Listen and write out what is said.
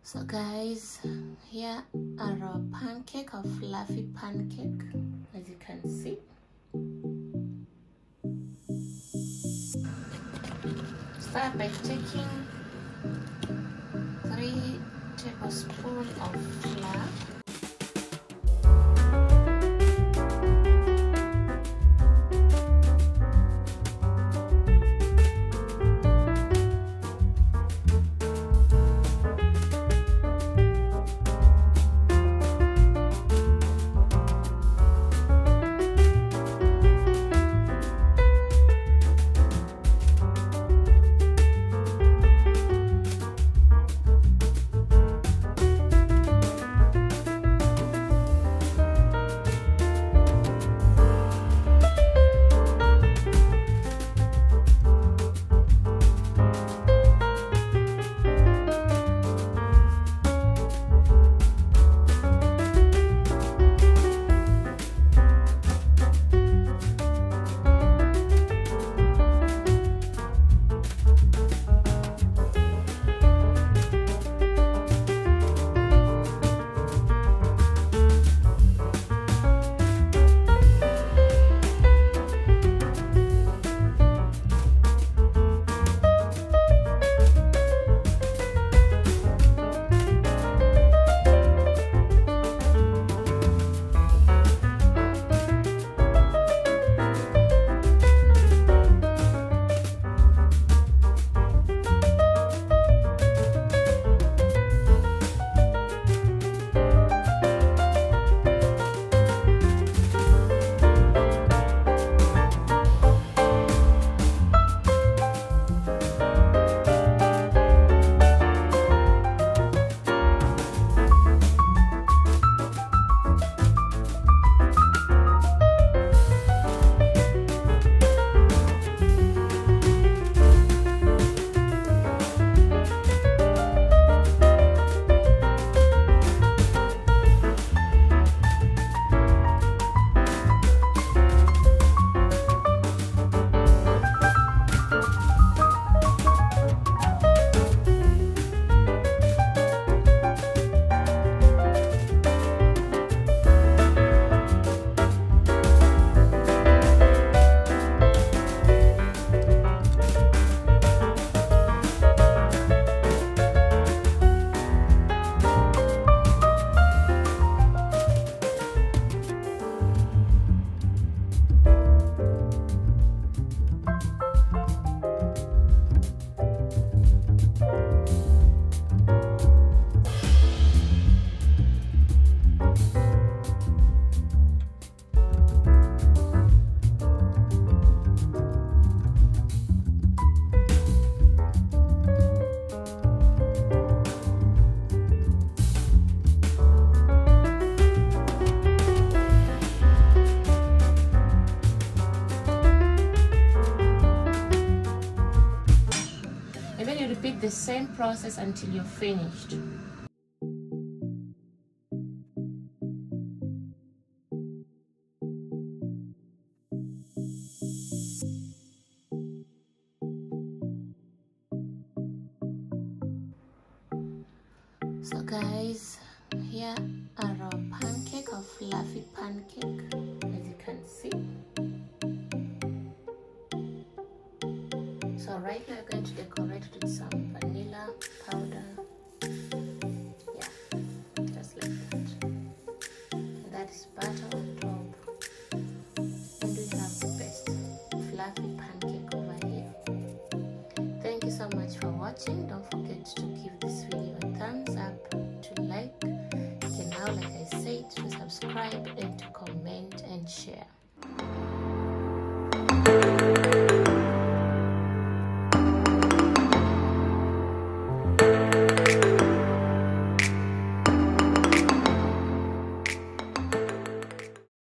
So guys, here are our pancake, our fluffy pancake, as you can see. Start by taking 3 tablespoons of flour. Repeat the same process until you're finished. So guys, here are our pancake, our fluffy pancake, as you can see. So right now we're going to decorate it with some vanilla powder. Yeah, just like that. And that is butter on top. And we have the best fluffy pancake over here. Thank you so much for watching. Don't forget to give this video a thumbs up, to like. You can now, like I said, to subscribe